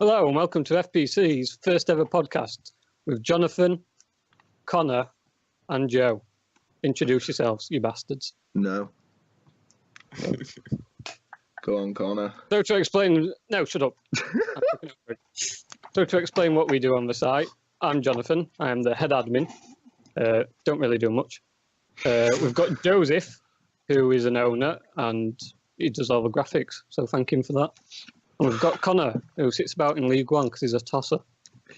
Hello and welcome to FPC's first ever podcast with Jonathan, Connor and Joe. Introduce yourselves, you bastards. No. Go on, Connor. So to explain... No, shut up. So to explain what we do on the site, I'm Jonathan. I am the head admin. Don't really do much. We've got Joseph, who is an owner, and he does all the graphics, so thank him for that. And we've got Connor, who sits about in League One because he's a tosser.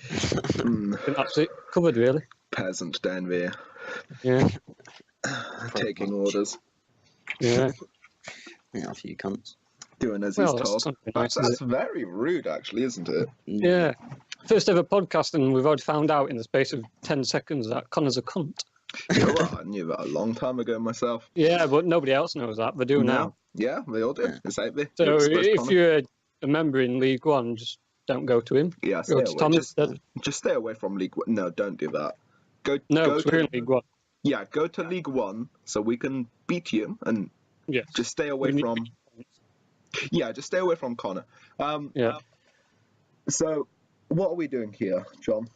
That's it. Covered, really. Peasant down there. Yeah. Taking orders. Yeah. Yeah, a few cunts. Doing as he's Well, told. nice, That's very rude, actually, isn't it? Yeah. First ever podcast, and we've already found out in the space of 10 seconds that Connor's a cunt. You know what? I knew that a long time ago myself. Yeah, but nobody else knows that. They do now. Yeah, they all do. It's out there. So if Connor. you're a member in League One, just don't go to him. Yeah, stay Go to away. Tom instead. Just stay away from League One. No, don't do that. Go No, go 'cause we're in League One. Yeah, go to League One so we can beat you and Yes. just stay away We need from... Yeah, just stay away from Connor. Yeah. So, what are we doing here, John?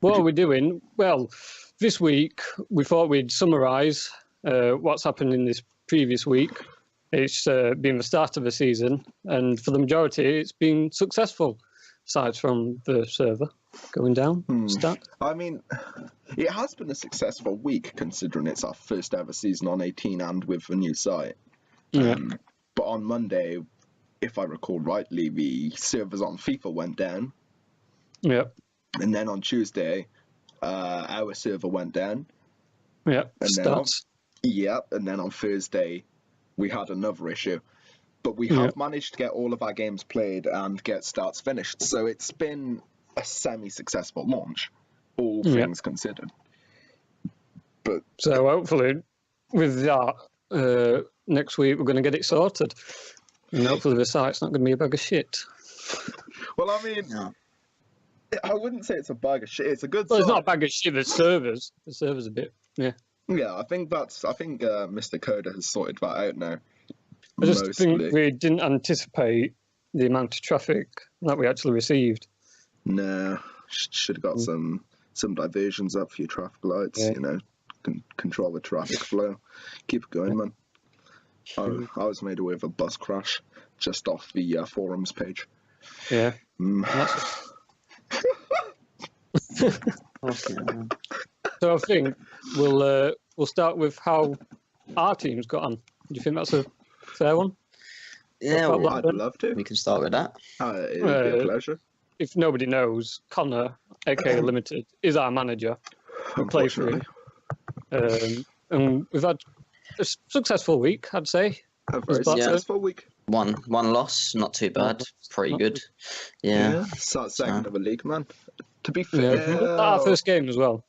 What are we doing? Well, this week we thought we'd summarise what's happened in this previous week. It's been the start of the season, and for the majority, it's been successful, aside from the server going down. Start. I mean, it has been a successful week considering it's our first ever season on 18 and with a new site. Yeah. But on Monday, if I recall rightly, the servers on Fifa went down. Yeah. And then on Tuesday, our server went down. Yeah. And Starts. And then on Thursday, we had another issue. But we have managed to get all of our games played and get starts finished. So it's been a semi-successful launch, all things considered. But So hopefully, with that, next week we're going to get it sorted. And hopefully the site's not going to be a bag of shit. well, I mean, I wouldn't say it's a bag of shit. It's a good. Well, it's site. not a bag of shit, the servers. The servers a bit, yeah. Yeah, I think Mr. Coda has sorted that out now. I just think we didn't anticipate the amount of traffic that we actually received. No, should have got some diversions up for your traffic lights. Yeah. You know, control the traffic flow. Keep it going, man. I was made aware of a bus crash just off the forums page. Yeah. So I think we'll start with how our team's got on. Do you think that's a fair one? Yeah, Well, I'd love to. we can start with that. It would be a pleasure. If nobody knows, Connor, aka Limited, is our manager. We play for him. And we've had a successful week, I'd say. A very It's about successful week. One loss, not too bad. Pretty Not good. Yeah. Start second of the league, man. To be Yeah. fair, Our first game as well.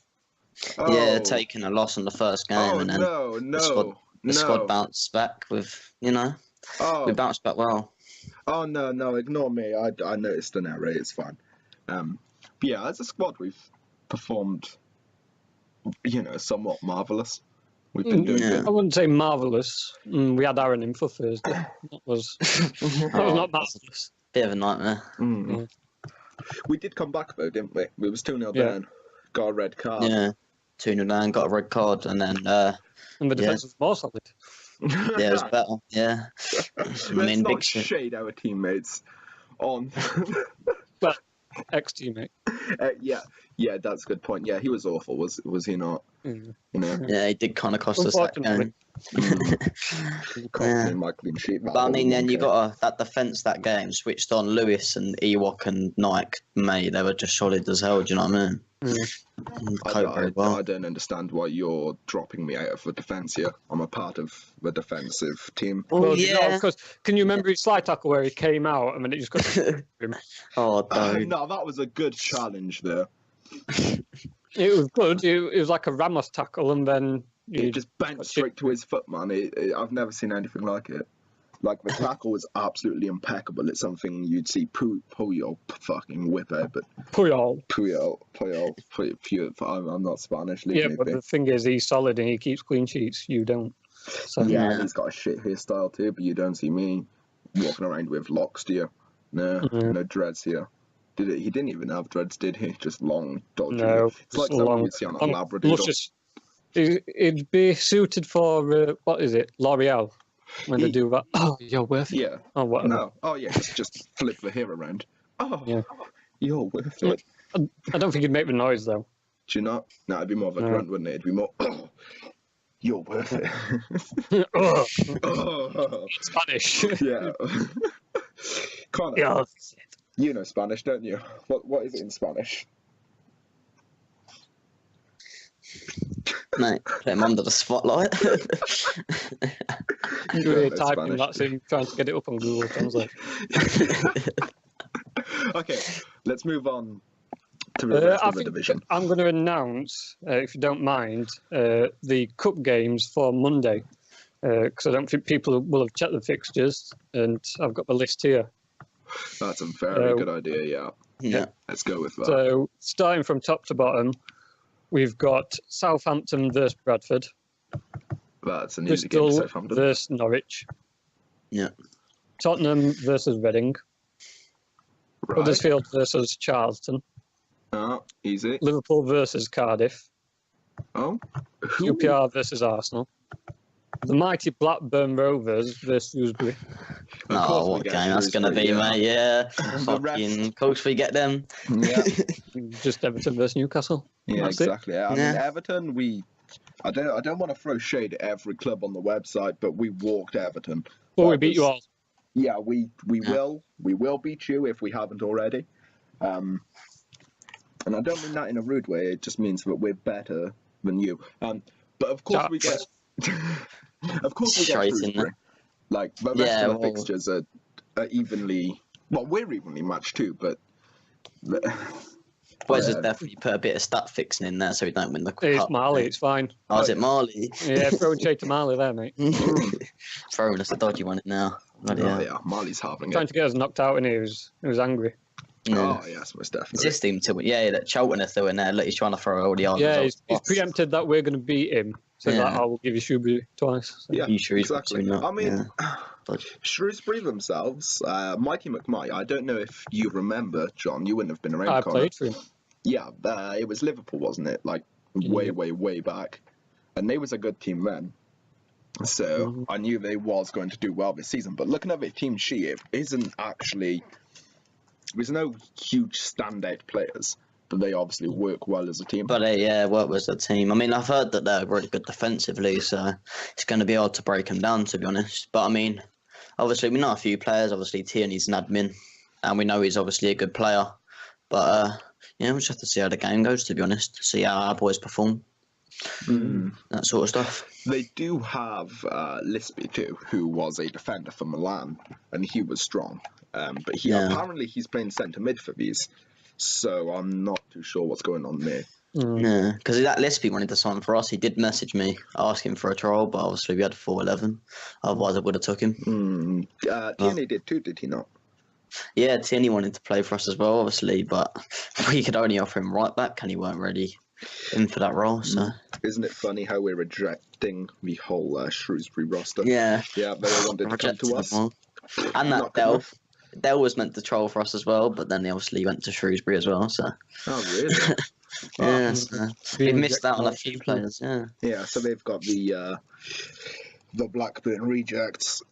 Yeah, taking a loss in the first game and then the squad bounced back with, we bounced back well. Oh no! Ignore me. I noticed an error. It's fine. But yeah, as a squad, we've performed, somewhat marvelous. We've been doing good. I wouldn't say marvellous. We had Aaron in for Thursday. That was not marvellous. Bit of a nightmare. Mm. We did come back though, didn't we? We was 2-0 down. Got a red card. Yeah. 2-0 down, got a red card, and then And the defence was more solid. yeah, it was better. Yeah. Let's not shade our teammates on. But ex-teammate. Yeah, that's a good point. Yeah, he was awful. Was he not? Yeah, he did kind of cost us that game. Cost me my clean sheet. But I mean, then you got that defence that game switched on. Lewis and Ewok and Nike, mate, they were just solid as hell. Do you know what I mean? I don't understand why you're dropping me out of the defence here. I'm a part of the defensive team. Well, because can you remember his slide tackle where he came out and then it just got him? Oh, no, that was a good challenge there. It was good. It was like a Ramos tackle, and then he just bent straight to his foot, man. I've never seen anything like it. Like, the tackle was absolutely impeccable. It's something you'd see Puyol fucking whip out, but... Puyol. I'm not Spanish. Yeah, but the thing is, he's solid and he keeps clean sheets. You don't. So, yeah, he's got a shit hairstyle too, but you don't see me walking around with locks, do you? No dreads here. Did it? He didn't even have dreads, did he? Just long, dodgy. No, it's like long, you see on a Labradoodle. Luscious. It'd be suited for what is it? L'Oreal when they do that. Oh, you're worth it. Yeah. Oh, whatever. No. Oh yeah. Just flip the hair around. Oh. Yeah. You're worth it. I don't think he'd make the noise though. Do you not? No, it'd be more of a grunt, wouldn't it? It'd be more. Oh, you're worth it. Oh. Spanish. Yeah. Connor, Yeah. you know Spanish, don't you? What is it in Spanish? Mate, put him under the spotlight. You're typing that in, trying to get it up on Google Translate. Okay, let's move on to the rest of the division. I'm going to announce, if you don't mind, the cup games for Monday, because I don't think people will have checked the fixtures, and I've got the list here. That's a very good idea, yeah. Yeah. Let's go with that. So, starting from top to bottom, we've got Southampton versus Bradford. That's an easy game for Bristol Southampton. versus Norwich. Yeah. Tottenham versus Reading. Right. Huddersfield versus Charlton. Oh, easy. Liverpool versus Cardiff. Oh. QPR versus Arsenal. The mighty Blackburn Rovers versus Shrewsbury. Oh, what game that's going to be, mate. Yeah. Fucking, of course we get them. Yeah. Just Everton versus Newcastle. Yeah, That's exactly. it. I mean, Everton, I don't want to throw shade at every club on the website, but we walked Everton. Well, we beat you all. Yeah, we will beat you if we haven't already. And I don't mean that in a rude way. It just means that we're better than you. But of course we get. Of course we get Shrewsbury. Like the rest of the fixtures are evenly. Well, we're evenly matched too, but. Wes has definitely put a bit of stat fixing in there so we don't win the cup. It's Marley, it's fine. Oh, is it Marley? Yeah, throwing shade to Marley there, mate. Throwing us a dodgy one now. Yeah, Marley's having Trying it. to get us knocked out, and he was angry. Oh, yes, most definitely. It's just him to that Charlton are still in there. Look, he's trying to throw all the odds. Yeah, he's preempted that we're going to beat him. So I will give you Shrewsbury twice. So. Yeah, exactly. I mean, Shrewsbury themselves, Mikey McMahon, I don't know if you remember, John, you wouldn't have been around. I played for him. Yeah, it was Liverpool, wasn't it? Like, way back. And they was a good team then. So I knew they was going to do well this season. But looking at their team sheet, it isn't actually... There's no huge standout players, but they obviously work well as a team. But work as a team. I mean, I've heard that they're really good defensively, so it's going to be hard to break them down, to be honest. But I mean, obviously we know a few players. Obviously Tierney's an admin, and we know he's obviously a good player. But we'll just have to see how the game goes, to be honest. See how our boys perform. That sort of stuff. They do have Lispy too, who was a defender for Milan, and he was strong. But apparently he's playing centre mid for these, so I'm not too sure what's going on there. Yeah, because that Lispy wanted to sign for us. He did message me asking for a trial, but obviously we had 4-11. Otherwise I would have took him. Tierney did too, did he not? Yeah, Tierney wanted to play for us as well, obviously, but we could only offer him right back, and he weren't ready in for that role. So isn't it funny how we're rejecting the whole Shrewsbury roster? Yeah, they all wanted to come to us. And that Dell was meant to troll for us as well, but then he obviously went to Shrewsbury as well. So oh really? Yeah, so we've missed out on a few players. Yeah, so they've got the Blackburn rejects.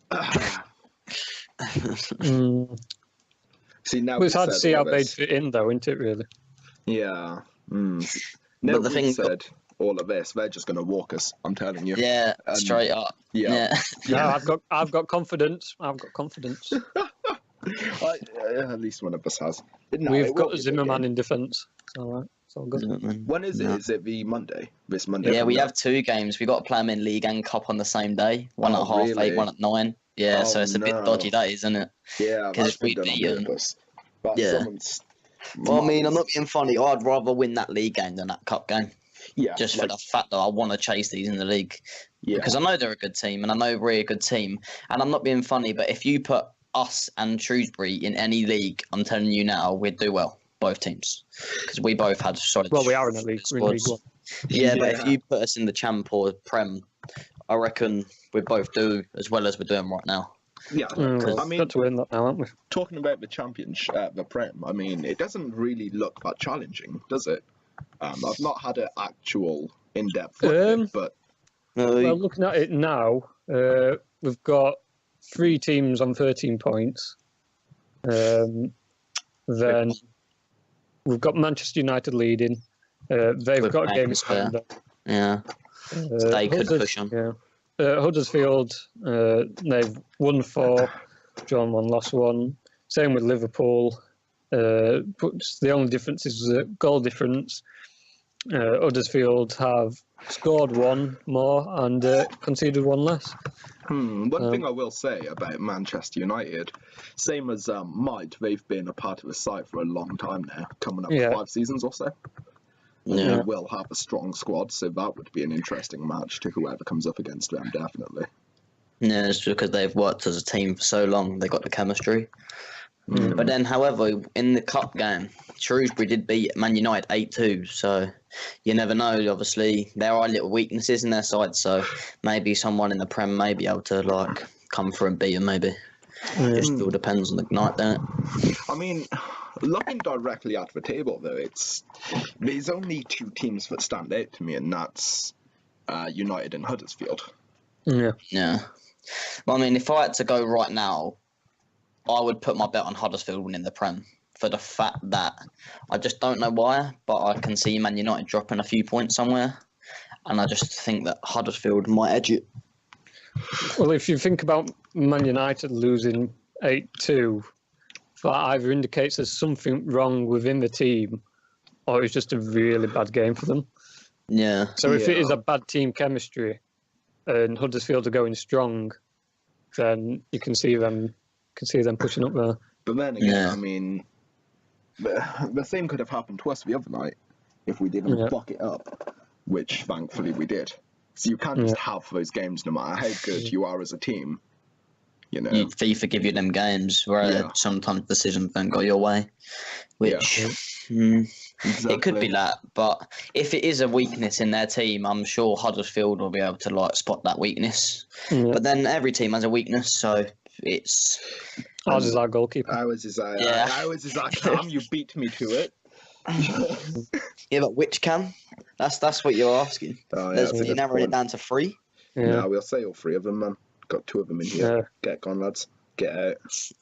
See, now it's hard to see how they'd fit in, though, isn't it? Really? Yeah. But the thing said all of this, they're just going to walk us. I'm telling you. Yeah, straight up. Yeah. I've got confidence. At least one of us has. We've got Zimmerman in defence. It's all right. It's all good. When is it? Is it the Monday? This Monday? Yeah, we have 2 games. We got to play them in League and Cup on the same day. One at 8:30, one at 9. Yeah, so it's a bit dodgy, that is, isn't it? Yeah, because we beat them. Yeah. Well, I mean, I'm not being funny. I'd rather win that league game than that cup game. Yeah. Just for the fact that I want to chase these in the league. Yeah. Because I know they're a good team, and I know we're a good team. And I'm not being funny, but if you put us and Shrewsbury in any league, I'm telling you now, we'd do well, both teams. Because we both had solid. Well, we are in the league. We're in League One. Yeah, but if you put us in the Champ or Prem, I reckon we both do as well as we're doing right now. Yeah, Well, I mean, got to win that now, haven't we? talking about the championship, the Prem, I mean, it doesn't really look that challenging, does it? I've not had an actual in-depth look at it, but Well, looking at it now, we've got 3 teams on 13 points. Then we've got Manchester United leading. They've got a game in hand. Yeah, they could push on. Yeah. Huddersfield, they've won 4, drawn 1, lost 1. Same with Liverpool. But the only difference is the goal difference. Huddersfield have scored 1 more and conceded 1 less. One thing I will say about Manchester United, same as Might, they've been a part of the side for a long time now, coming up to 5 seasons or so. Yeah. They will have a strong squad, so that would be an interesting match to whoever comes up against them, definitely. Yeah, it's because they've worked as a team for so long, they got the chemistry. But then, however, in the cup game, Shrewsbury did beat Man United 8-2, so you never know. Obviously, there are little weaknesses in their side, so maybe someone in the Prem may be able to come through and beat them. Maybe it still depends on the night, don't it? I mean, looking directly at the table, though, there's only 2 teams that stand out to me, and that's United and Huddersfield. Yeah. Well, I mean, if I had to go right now, I would put my bet on Huddersfield winning the Prem for the fact that I just don't know why, but I can see Man United dropping a few points somewhere, and I just think that Huddersfield might edge it. Well, if you think about Man United losing 8-2, that either indicates there's something wrong within the team, or it's just a really bad game for them. Yeah. So if it is a bad team chemistry, and Huddersfield are going strong, then you can see them pushing up there. But then again, I mean, the same could have happened to us the other night if we didn't fuck it up, which thankfully we did. So you can't just have those games no matter how good you are as a team. You know, FIFA give you them games where sometimes decisions don't go your way, which it could be that. But if it is a weakness in their team, I'm sure Huddersfield will be able to spot that weakness. But then every team has a weakness, so it's. Ours is our goalkeeper. Ours is our Cam. You beat me to it. Yeah, but which Cam? That's what you're asking. You narrowed it down to 3. Yeah, we'll say all 3 of them, man. Got 2 of them in here. Yeah. Get on, lads. Get out.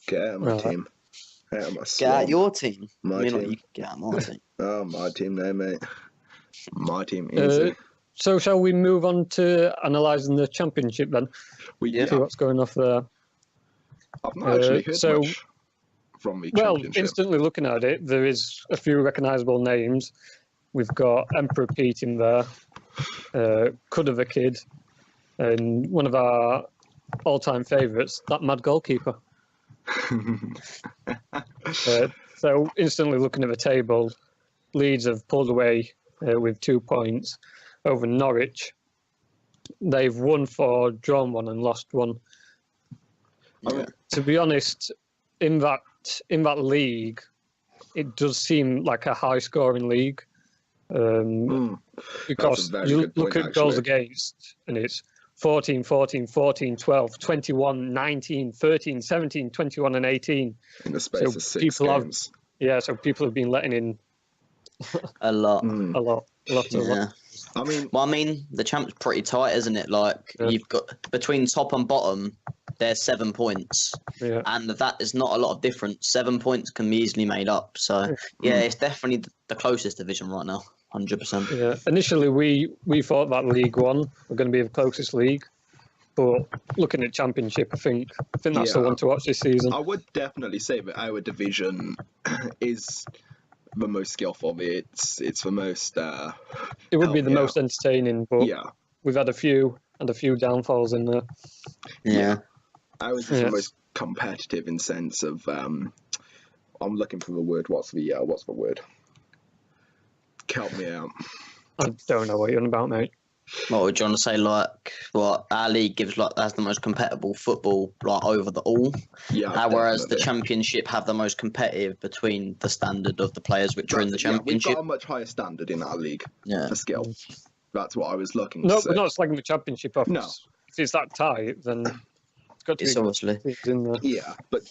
Get out of my team. Out of my Get out your team. My team. You get out my team. Oh, my team now, mate. My team, easy. So shall we move on to analysing the championship then? See what's going off there. I've not actually heard much from the championship. Well, instantly looking at it, there is a few recognisable names. We've got Emperor Pete in there, Cudder the Kid, and one of our all-time favourites, that mad goalkeeper. So instantly looking at the table, Leeds have pulled away with 2 points over Norwich. They've won 4, drawn 1 and lost 1. To be honest, in that league, it does seem like a high-scoring league. Because you look at goals against, and it's 14, 14, 14, 12, 21, 19, 13, 17, 21 and 18. In the space of 6 games. So people have been letting in a lot. A lot. I mean, the champ's pretty tight, isn't it? You've got between top and bottom, there's 7 points, and that is not a lot of difference. 7 points can be easily made up. So it's definitely the closest division right now, 100%. Yeah, initially we thought that League One were going to be the closest league, but looking at Championship, I think that's the one to watch this season. I would definitely say that our division is the most skillful. It's the most. It would be the most entertaining, but we've had a few downfalls in there. Yeah. Ours is the most competitive in sense of. I'm looking for the word. What's the word? Help me out. I don't know what you're on about, mate. What would you want to say? Our league gives has the most competitive football over the all. Yeah. Whereas the Championship have the most competitive between the standard of the players which are in the Championship. We've got a much higher standard in our league for skill. That's what I was looking. No, we're not slagging the Championship off. No. If it's that tight, then got to It's be obviously teams in there. Yeah, but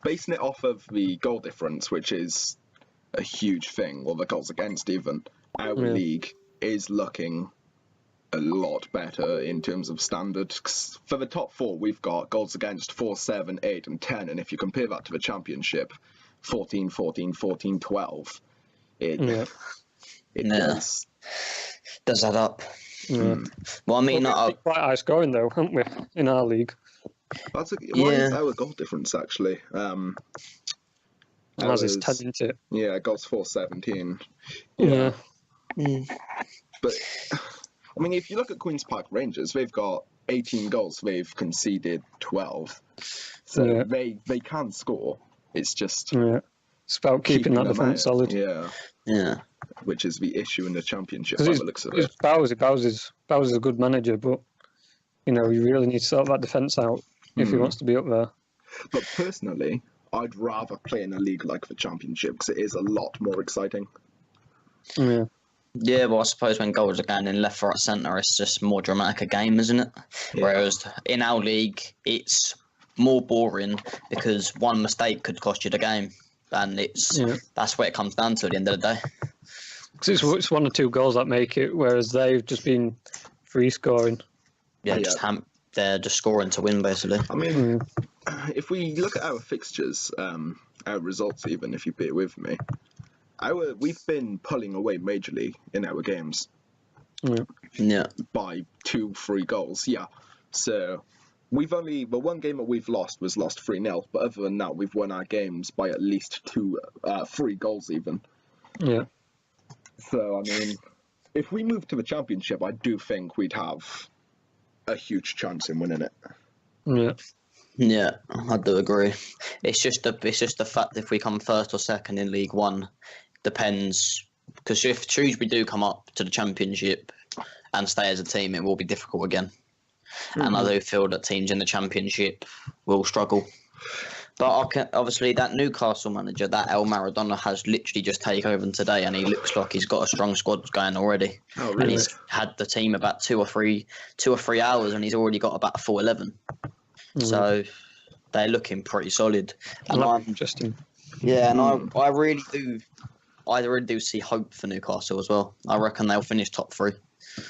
basing it off of the goal difference, which is a huge thing, or the goals against even, our league is looking a lot better in terms of standard. 'Cause for the top 4, we've got goals against 4, 7, 8, and 10, and if you compare that to the championship, 14, 14, 14, 12, it does add up. Yeah. Well, I mean, Well, we've quite high scoring though, haven't we, in our league? What is our goal difference actually? Ours is 10, isn't it? Yeah, goals 417. Yeah. But I mean, if you look at Queen's Park Rangers, they've got 18 goals, they've conceded 12, so they can score. It's just it's about keeping that defence solid. Yeah. Which is the issue in the championship. By the looks of it. Bowser's a good manager, but you really need to sort that defence out if he wants to be up there. But personally, I'd rather play in a league like the championship because it is a lot more exciting. Yeah. Yeah, well, I suppose when goals are going in left, right, centre, it's just more dramatic a game, isn't it? Yeah. Whereas in our league, it's more boring because one mistake could cost you the game, and that's where it comes down to at the end of the day. Because it's 1 or 2 goals that make it, whereas they've just been free scoring. Yeah, they're just scoring to win, basically. I mean, if we look at our fixtures, our results, even if you bear with me, we've been pulling away majorly in our games. Yeah. By 2-3 goals, So the one game that we've lost was lost 3-0, but other than that, we've won our games by at least 3 goals even. Yeah. So, I mean, if we move to the championship, I do think we'd have a huge chance in winning it. Yeah. Yeah, I do agree. It's just the fact if we come first or second in League One depends, because if Shrewsbury do come up to the championship and stay as a team, it will be difficult again. And I do feel that teams in the championship will struggle. But obviously, that Newcastle manager, that El Maradona, has literally just taken over today, and he looks like he's got a strong squad going already. Oh, really? And he's had the team about 2 or 3 hours, and he's already got about a full 11. So they're looking pretty solid. And interesting. Yeah, and I really do see hope for Newcastle as well. I reckon they'll finish top 3.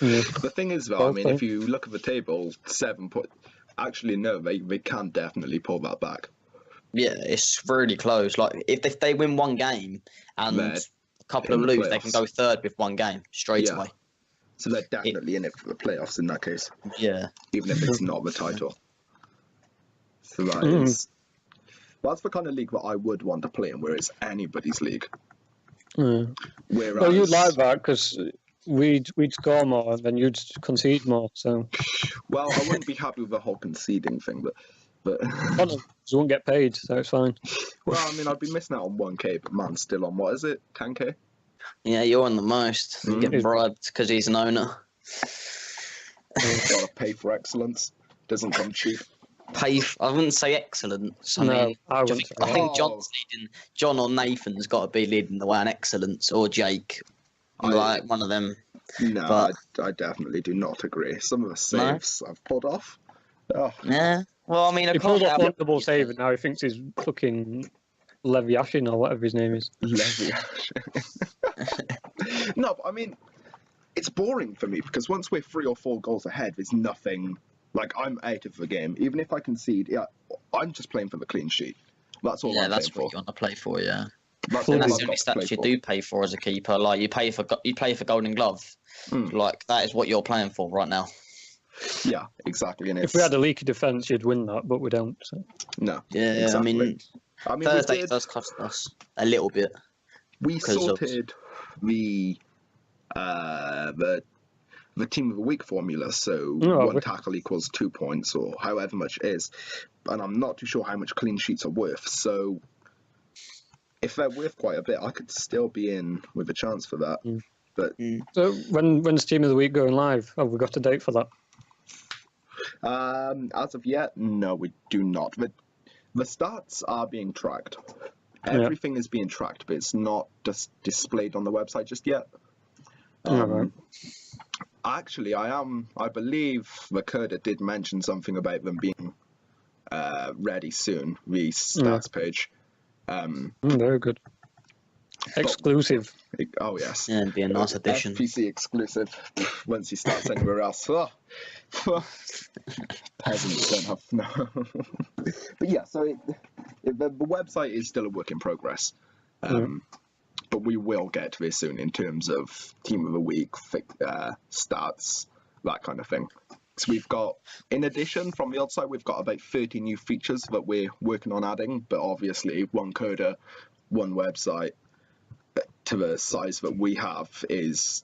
Yeah. The thing is, though, I mean, if you look at the table, 7 put. Actually, no, they can definitely pull that back. Yeah, it's really close. Like if they win one game and a couple of lose, they can go third with one game straight away. So they're definitely in it for the playoffs in that case. Yeah. Even if it's not the title. So that's the kind of league that I would want to play in, where it's anybody's league. Whereas, well, you'd like that because we'd score more and then you'd concede more. So. Well, I wouldn't be happy with the whole conceding thing, but you won't get paid, so it's fine. Well, I mean, I'd be missing out on 1k, but man's still on, what is it, 10k? Yeah, you're on the most. You get bribed because he's an owner. Gotta pay for excellence. Doesn't come cheap. I wouldn't say excellence. I think John or Nathan's got to be leading the way on excellence, or Jake. One of them. No, I definitely do not agree. Some of the saves I've pulled off. Oh. Yeah. Well, I mean, he pulled off one double save, and now he thinks he's fucking Levyashin or whatever his name is. Levyashin. No, but I mean, it's boring for me because once we're 3 or 4 goals ahead, there's nothing. Like, I'm out of the game. Even if I concede, I'm just playing for the clean sheet. That's all. Yeah, that's what you want to play for. Yeah. That's the only stats you do pay for as a keeper. Like you play for Golden Glove. Like that is what you're playing for right now. Yeah, exactly. And if we had a leaky defence, you'd win that, but we don't. So. No. Yeah, exactly. I mean, Thursday does cost us a little bit. We sorted the team of the week formula, so 1 tackle equals 2 points, or however much it is. And I'm not too sure how much clean sheets are worth. So if they're worth quite a bit, I could still be in with a chance for that. But so when's team of the week going live? Have we got a date for that? As of yet, no, we do not. But the stats are being tracked. Everything is being tracked, but it's not just displayed on the website just yet. Actually, I believe Makeda did mention something about them being ready soon. The stats page. Very good. Exclusive. Oh yes. Yeah, it'd be a nice addition. FPC exclusive. Once he starts anywhere else, peasants don't have no. But yeah, so the website is still a work in progress. But we will get to this soon in terms of team of the week, stats, that kind of thing. So we've got, in addition, from the outside, we've got about 30 new features that we're working on adding, but obviously one coder, one website, to the size that we have, is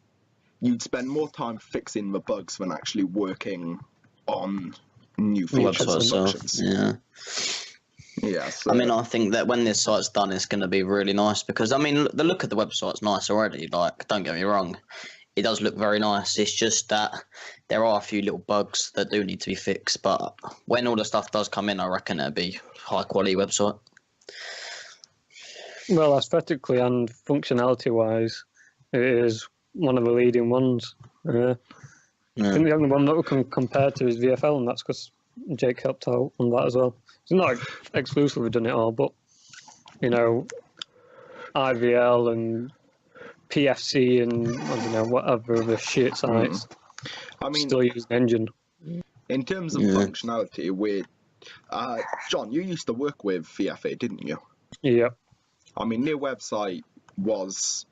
you'd spend more time fixing the bugs than actually working on new features and functions. Yeah. Yeah, so, I mean, I think that when this site's done, it's going to be really nice because, I mean, the look of the website's nice already. Like, don't get me wrong, it does look very nice. It's just that there are a few little bugs that do need to be fixed. But when all the stuff does come in, I reckon it'll be high quality website. Well, aesthetically and functionality-wise, it is one of the leading ones. I think the only one that we can compare to is VFL, and that's because Jake helped out on that as well. It's not exclusively done it all, but, you know, IVL and PFC and, I don't know, whatever other shit sites I mean, still use the engine. In terms of functionality, we're... John, you used to work with VFA, didn't you? Yeah. I mean, their website was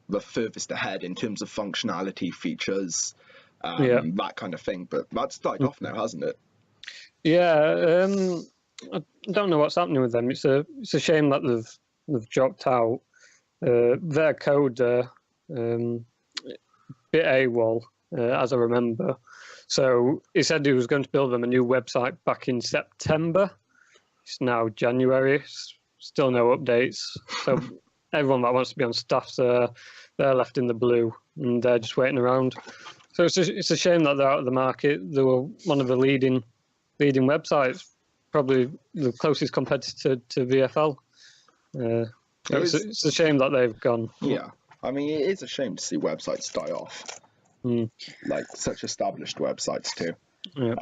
the furthest ahead in terms of functionality, features, that kind of thing, but that's died off now, hasn't it? Yeah, I don't know what's happening with them. It's a shame that they've dropped out. Their code bit AWOL, as I remember. So he said he was going to build them a new website back in September. It's now January. Still no updates. So everyone that wants to be on staff, they're left in the blue, and they're just waiting around. So it's a shame that they're out of the market. They were one of the leading websites, probably the closest competitor to VFL. It's a shame that they've gone. Yeah, I mean, it is a shame to see websites die off, like such established websites too. Yeah.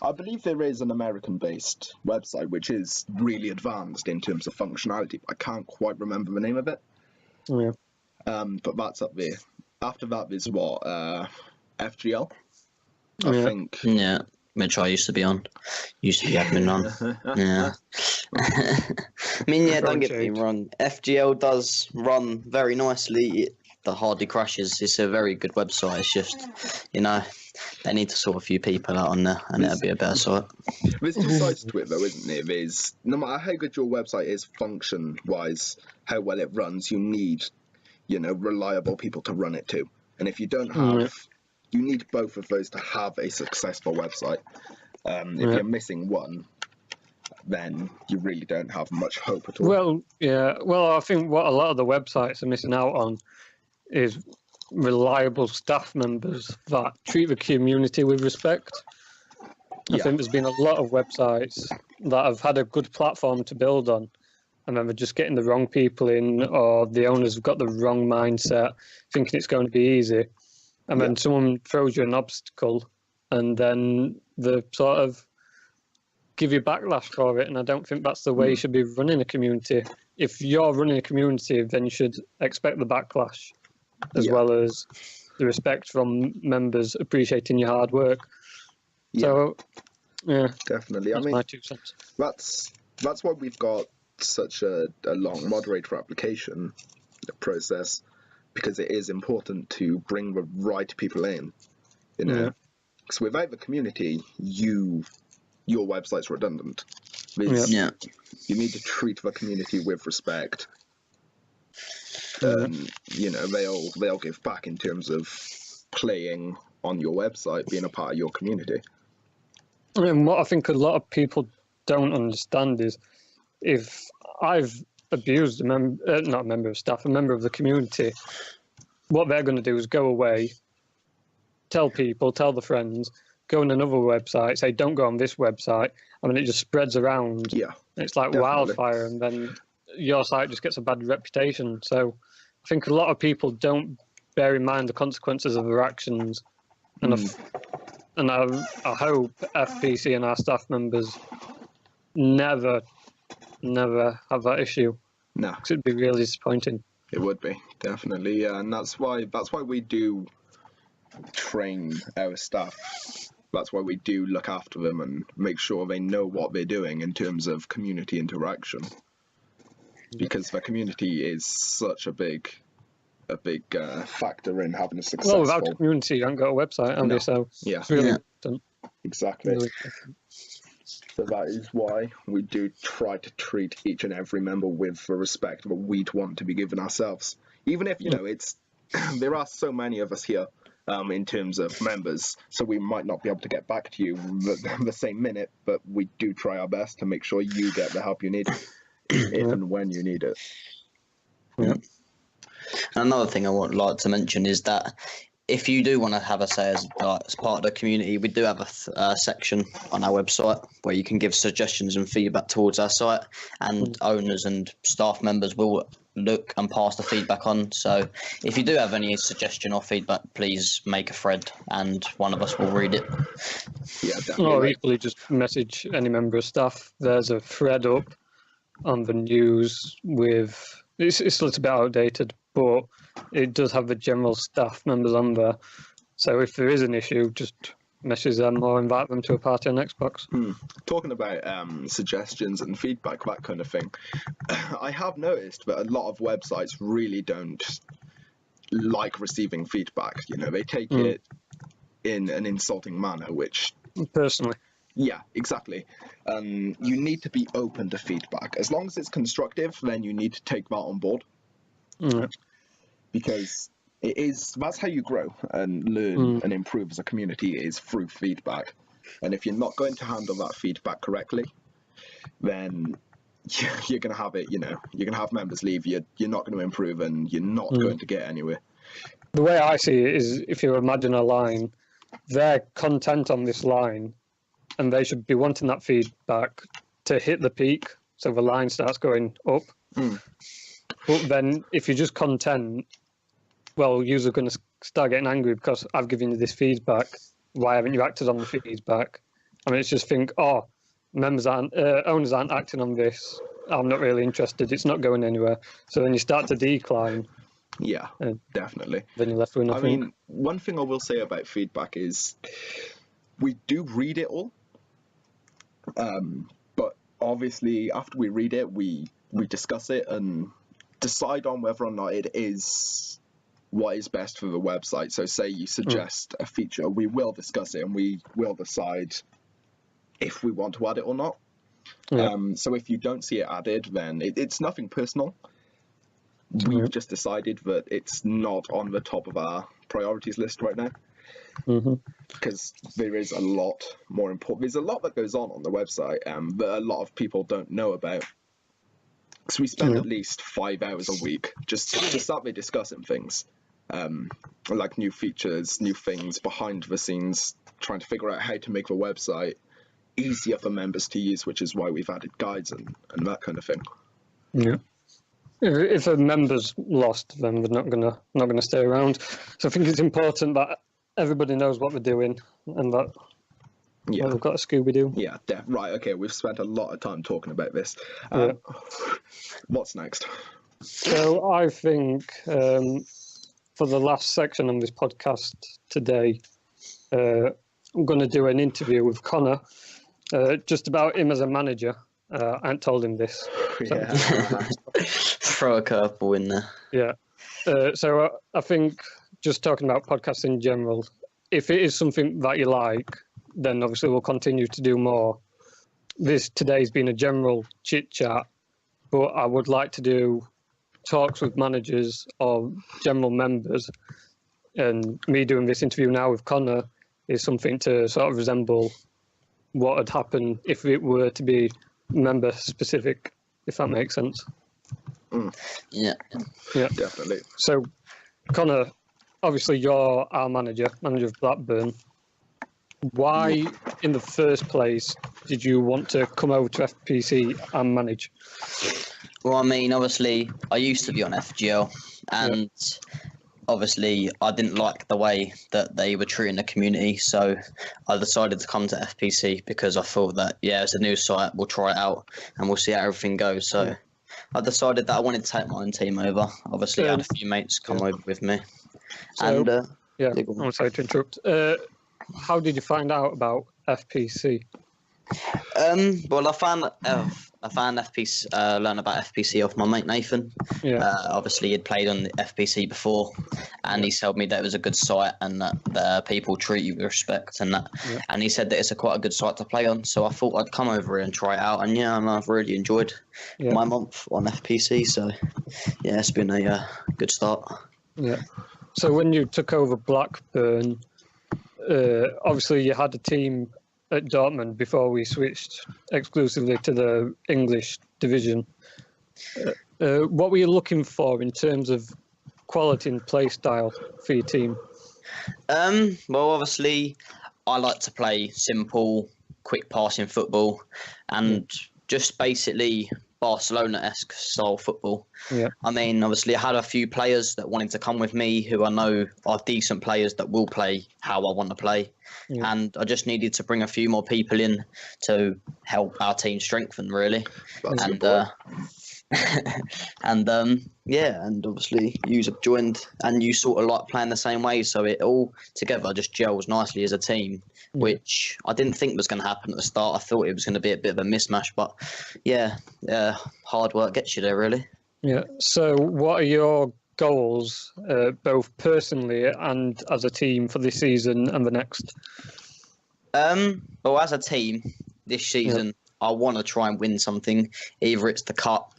I believe there is an American-based website which is really advanced in terms of functionality, but I can't quite remember the name of it. Yeah. But that's up there. After that is what, FGL, I think. Yeah, which I used to be on. Used to be admin on. Yeah. I mean, yeah, don't get me wrong. FGL does run very nicely. It hardly crashes. It's a very good website. It's just, you know, they need to sort a few people out on there, and it'll be a better site. There's two sides to it, though, isn't there? There's, no matter how good your website is function-wise, how well it runs, you need, you know, reliable people to run it to. And if you don't have, you need both of those to have a successful website. If you're missing one, then you really don't have much hope at all. Well, yeah. Well, I think what a lot of the websites are missing out on is reliable staff members that treat the community with respect. I think there's been a lot of websites that have had a good platform to build on, and then they're just getting the wrong people in, or the owners have got the wrong mindset, thinking it's going to be easy. And then someone throws you an obstacle, and then they sort of give you backlash for it. And I don't think that's the way you should be running a community. If you're running a community, then you should expect the backlash, as well as the respect from members appreciating your hard work. So, yeah, definitely. I mean, my 2 cents. That's why we've got such a long moderator application process, because it is important to bring the right people in. You know, because without the community, your website's redundant. You need to treat the community with respect. You know, they'll give back in terms of playing on your website, being a part of your community. And what I think a lot of people don't understand is, if I've abused not a member of staff, a member of the community, what they're going to do is go away, tell the friends, go on another website, say, don't go on this website. I mean, it just spreads around. Yeah. It's like wildfire, and then your site just gets a bad reputation. So I think a lot of people don't bear in mind the consequences of their actions. And I hope FPC and our staff members never have that issue. No, 'Cause it'd be really disappointing. it would be, definitely, yeah, and that's why we do train our staff. That's why we do look after them and make sure they know what they're doing in terms of community interaction. Because the community is such a big factor in having a successful. Well, without a community, you haven't got a website, have No. you? So Yeah, it's really Yeah. important. exactly. Really. So that is why we do try to treat each and every member with the respect that we'd want to be given ourselves. Even if, it's there are so many of us here in terms of members, so we might not be able to get back to you the same minute, but we do try our best to make sure you get the help you need if and when you need it. Yeah. Another thing I would like to mention is that if you do want to have a say as part of the community, we do have a section on our website where you can give suggestions and feedback towards our site, and owners and staff members will look and pass the feedback on. So if you do have any suggestion or feedback, please make a thread and one of us will read it. Yeah, definitely. Or equally, just message any member of staff. There's a thread up on the news with it's a little bit outdated, but it does have the general staff members on there. So if there is an issue, just message them or invite them to a party on Xbox. Talking about suggestions and feedback, that kind of thing, I have noticed that a lot of websites really don't like receiving feedback. They take it in an insulting manner, which Personally, yeah, exactly. You need to be open to feedback. As long as it's constructive, then you need to take that on board. Because that's how you grow and learn and improve as a community, is through feedback. And if you're not going to handle that feedback correctly, then you're going to have it, you're going to have members leave, you're not going to improve, and you're not going to get anywhere. the way I see it is, if you imagine a line, they're content on this line, and they should be wanting that feedback to hit the peak, so the line starts going up. But then if you're just content, well, users are going to start getting angry because I've given you this feedback. Why haven't you acted on the feedback? I mean, it's just think, owners aren't acting on this. I'm not really interested. It's not going anywhere. So then you start to decline. Yeah, definitely. Then you're left with nothing. I mean, one thing I will say about feedback is we do read it all. But obviously, after we read it, we discuss it and decide on whether or not it is what is best for the website. So say you suggest a feature, we will discuss it and we will decide if we want to add it or not. So if you don't see it added, then it's nothing personal. We've just decided that it's not on the top of our priorities list right now. Because there is a lot more important. There's a lot that goes on the website that a lot of people don't know about. So we spend at least 5 hours a week just sat there discussing things, like new features, new things behind the scenes, trying to figure out how to make the website easier for members to use, which is why we've added guides and that kind of thing. Yeah. If a member's lost, then they're not gonna stay around. So I think it's important that everybody knows what they're doing and that we've got a Scooby-Doo. Yeah, right, okay, we've spent a lot of time talking about this. What's next? So I think for the last section on this podcast today, I'm going to do an interview with Connor, just about him as a manager. I hadn't told him this. So. Throw a curveball in there. Yeah. So I think just talking about podcasts in general, if it is something that you like, then obviously we'll continue to do more. Today's been a general chit chat, but I would like to do talks with managers or general members, and me doing this interview now with Connor is something to sort of resemble what had happened if it were to be member specific, if that makes sense. Yeah, Definitely. So, Connor, obviously you're our manager of Blackburn. Why, in the first place, did you want to come over to FPC and manage? Well, I mean, obviously, I used to be on FGL, and obviously I didn't like the way that they were treating the community, so I decided to come to FPC because I thought that, it's a new site, we'll try it out and we'll see how everything goes. So I decided that I wanted to take my own team over. Obviously, I had a few mates come over with me. So, And I'm sorry to interrupt. How did you find out about FPC? Well, I found FPC, learned about FPC off my mate Nathan. Obviously, he'd played on the FPC before, and he told me that it was a good site and that the people treat you with respect and that. And he said that it's quite a good site to play on. So I thought I'd come over here and try it out, and and I've really enjoyed my month on FPC. So it's been a good start. Yeah. So when you took over Blackburn, obviously you had a team at Dortmund before we switched exclusively to the English division. What were you looking for in terms of quality and play style for your team? Well, obviously, I like to play simple, quick passing football and just basically Barcelona-esque style football. I mean, obviously, I had a few players that wanted to come with me who I know are decent players that will play how I want to play. And I just needed to bring a few more people in to help our team strengthen, really. And and obviously you have joined and you sort of like playing the same way, so it all together just gels nicely as a team, which I didn't think was going to happen at the start. I thought it was going to be a bit of a mismatch, but hard work gets you there, really. So what are your goals, both personally and as a team, for this season and the next? Well, as a team this season, I want to try and win something. Either it's the cup,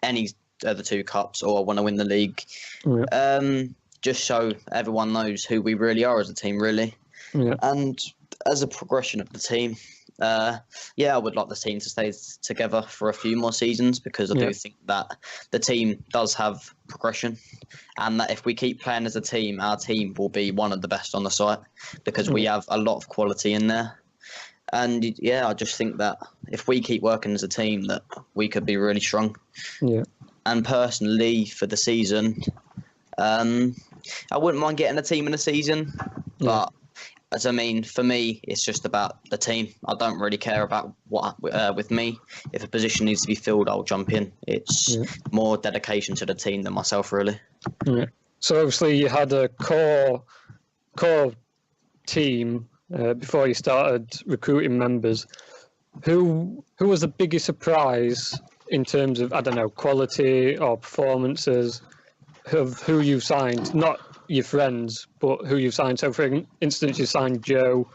any of the two cups, or I want to win the league. Just so everyone knows who we really are as a team, really. And as a progression of the team, I would like the team to stay together for a few more seasons, because I do think that the team does have progression, and that if we keep playing as a team, our team will be one of the best on the site, because we have a lot of quality in there. And I just think that if we keep working as a team, that we could be really strong. And personally, for the season, I wouldn't mind getting a team in the season, but for me, it's just about the team. I don't really care about what with me. If a position needs to be filled, I'll jump in. It's more dedication to the team than myself, really. So obviously you had a core team before you started recruiting members. Who was the biggest surprise in terms of, I don't know, quality or performances of who you signed? Not your friends, but who you've signed. So, for instance, you signed Joe,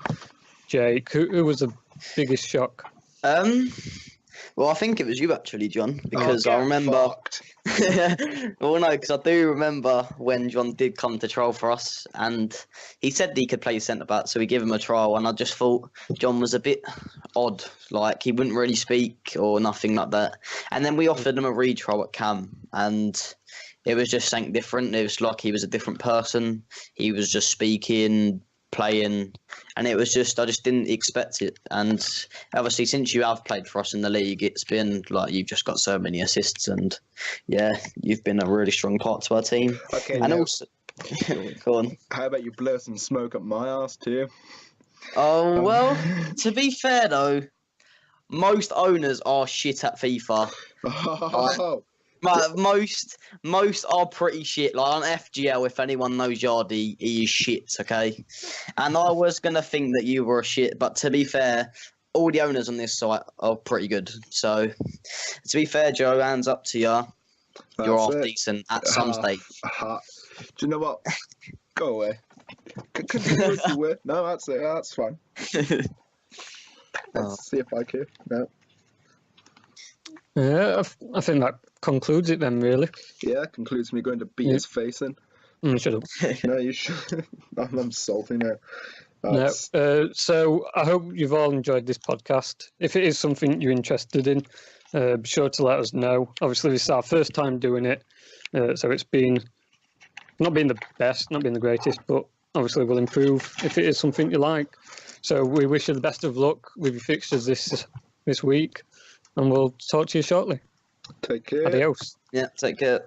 Jake. Who was the biggest shock? Well, I think it was you actually, John, because I remember. Well, no, because I do remember when John did come to trial for us, and he said that he could play centre back, so we gave him a trial, and I just thought John was a bit odd, like he wouldn't really speak or nothing like that. And then we offered him a retrial at Cam, and it was just something different. It was like he was a different person. He was just speaking, playing, and it was just, I just didn't expect it. And obviously, since you have played for us in the league, it's been like you've just got so many assists, and you've been a really strong part to our team. Okay, and also, go on. How about you blow some smoke up my ass too? Oh well, to be fair though, most owners are shit at FIFA. But most are pretty shit. Like on FGL, if anyone knows Yardy, he is shit, okay? And I was going to think that you were a shit, but to be fair, all the owners on this site are pretty good. So, to be fair, Joe, hands up to you. You're half decent at some stage. Do you know what? Go away. Continue if you will. No, that's it. That's fine. Let's see if I can. No. Yeah, I think that concludes it then, really. Yeah, concludes me going to beat his face in. Shut up. No, you should. I'm salty now. So I hope you've all enjoyed this podcast. If it is something you're interested in, be sure to let us know. Obviously, this is our first time doing it, so it's not been the best, not been the greatest, but obviously we'll improve if it is something you like. So we wish you the best of luck with your fixtures this week. And we'll talk to you shortly. Take care. Adios. Yeah, take care.